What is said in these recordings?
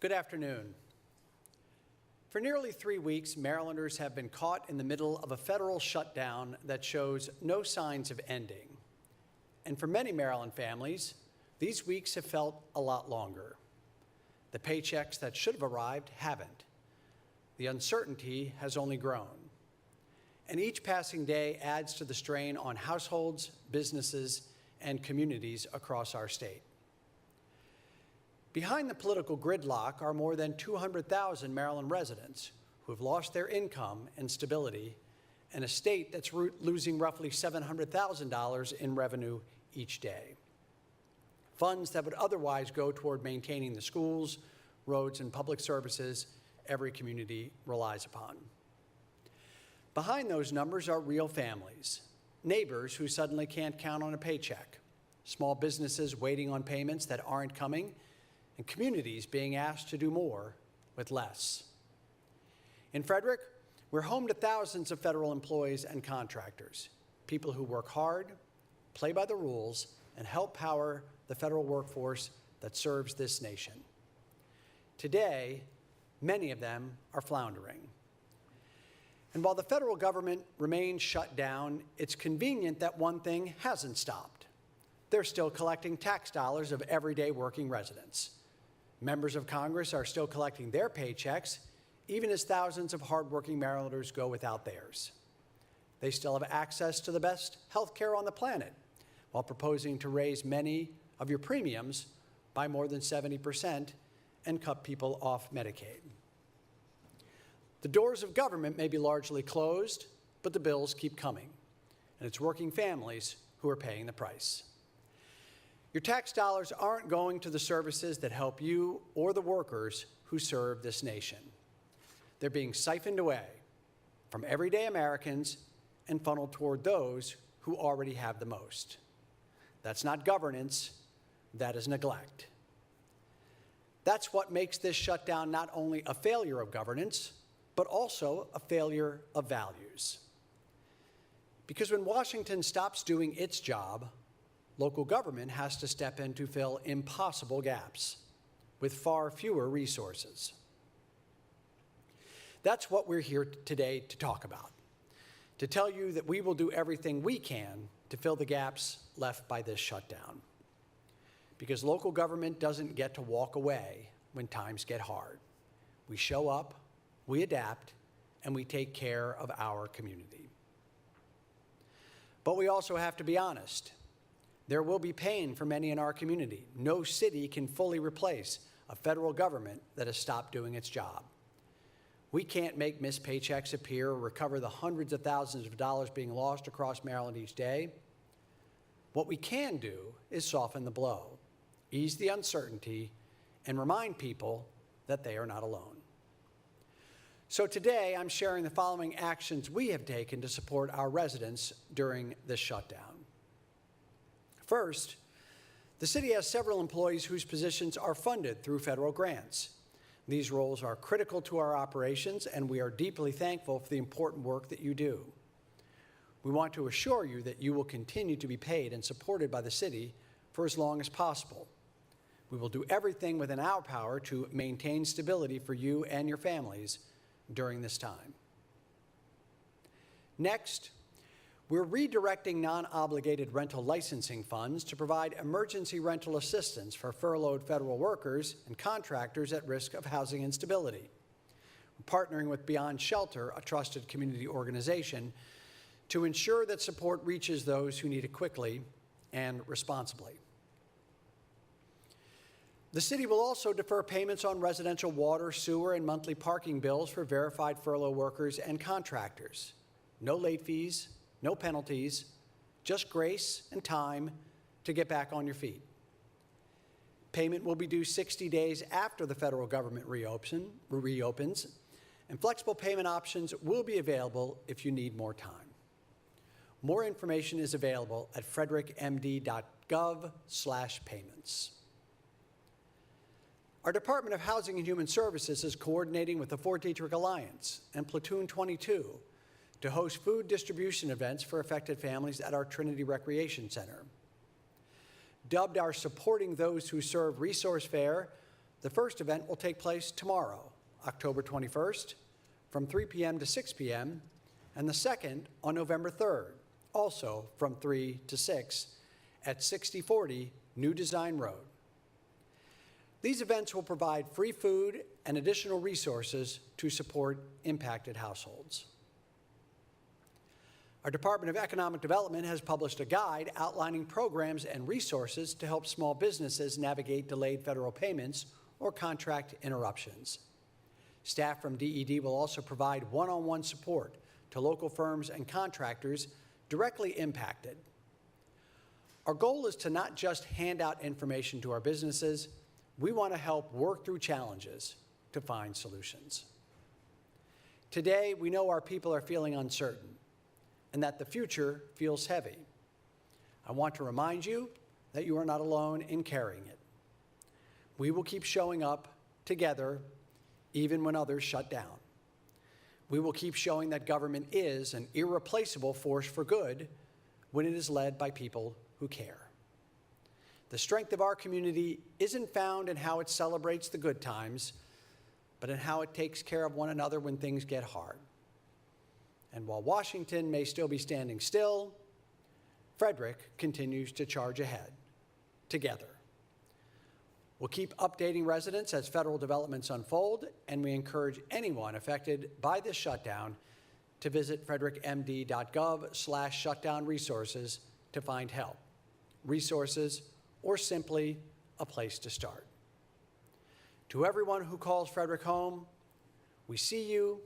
Good afternoon. For nearly 3 weeks, Marylanders have been caught in the middle of a federal shutdown that shows no signs of ending. And for many Maryland families, these weeks have felt a lot longer. The paychecks that should have arrived haven't. The uncertainty has only grown. And each passing day adds to the strain on households, businesses, and communities across our state. Behind the political gridlock are more than 200,000 Maryland residents who have lost their income and stability, and a state that's losing roughly $700,000 in revenue each day. Funds that would otherwise go toward maintaining the schools, roads, and public services every community relies upon. Behind those numbers are real families, neighbors who suddenly can't count on a paycheck, small businesses waiting on payments that aren't coming, and communities being asked to do more with less. In Frederick, we're home to thousands of federal employees and contractors, people who work hard, play by the rules, and help power the federal workforce that serves this nation. Today, many of them are floundering. And while the federal government remains shut down, it's convenient that one thing hasn't stopped. They're still collecting tax dollars of everyday working residents. Members of Congress are still collecting their paychecks, even as thousands of hardworking Marylanders go without theirs. They still have access to the best health care on the planet, while proposing to raise many of your premiums by more than 70% and cut people off Medicaid. The doors of government may be largely closed, but the bills keep coming, and it's working families who are paying the price. Your tax dollars aren't going to the services that help you or the workers who serve this nation. They're being siphoned away from everyday Americans and funneled toward those who already have the most. That's not governance, that is neglect. That's what makes this shutdown not only a failure of governance, but also a failure of values. Because when Washington stops doing its job, local government has to step in to fill impossible gaps with far fewer resources. That's what we're here today to talk about, to tell you that we will do everything we can to fill the gaps left by this shutdown. Because local government doesn't get to walk away when times get hard. We show up, we adapt, and we take care of our community. But we also have to be honest. There will be pain for many in our community. No city can fully replace a federal government that has stopped doing its job. We can't make missed paychecks appear or recover the hundreds of thousands of dollars being lost across Maryland each day. What we can do is soften the blow, ease the uncertainty, and remind people that they are not alone. So today, I'm sharing the following actions we have taken to support our residents during this shutdown. First, the city has several employees whose positions are funded through federal grants. These roles are critical to our operations, and we are deeply thankful for the important work that you do. We want to assure you that you will continue to be paid and supported by the city for as long as possible. We will do everything within our power to maintain stability for you and your families during this time. Next, we're redirecting non-obligated rental licensing funds to provide emergency rental assistance for furloughed federal workers and contractors at risk of housing instability. We're partnering with Beyond Shelter, a trusted community organization, to ensure that support reaches those who need it quickly and responsibly. The city will also defer payments on residential water, sewer, and monthly parking bills for verified furlough workers and contractors. No late fees, no penalties, just grace and time to get back on your feet. Payment will be due 60 days after the federal government reopens, and flexible payment options will be available if you need more time. More information is available at frederickmd.gov/payments. Our Department of Housing and Human Services is coordinating with the Fort Detrick Alliance and Platoon 22 to host food distribution events for affected families at our Trinity Recreation Center. Dubbed our Supporting Those Who Serve resource fair, The first event will take place tomorrow, October 21st, from 3 p.m. to 6 p.m., and the second on November 3rd, also from 3 to 6, at 6040 New Design Road. These events will provide free food and additional resources to support impacted households. Our Department of Economic Development has published a guide outlining programs and resources to help small businesses navigate delayed federal payments or contract interruptions. Staff from DED will also provide one-on-one support to local firms and contractors directly impacted. Our goal is to not just hand out information to our businesses, we want to help work through challenges to find solutions. Today, we know our people are feeling uncertain and that the future feels heavy. I want to remind you that you are not alone in carrying it. We will keep showing up together even when others shut down. We will keep showing that government is an irreplaceable force for good when it is led by people who care. The strength of our community isn't found in how it celebrates the good times, but in how it takes care of one another when things get hard. And while Washington may still be standing still, Frederick continues to charge ahead, together. We'll keep updating residents as federal developments unfold, and we encourage anyone affected by this shutdown to visit frederickmd.gov/shutdown resources to find help, resources, or simply a place to start. To everyone who calls Frederick home, we see you,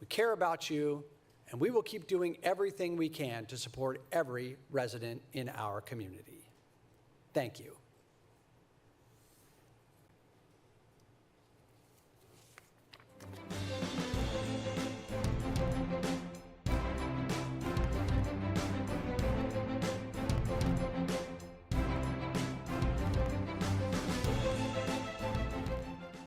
we care about you, and we will keep doing everything we can to support every resident in our community. Thank you.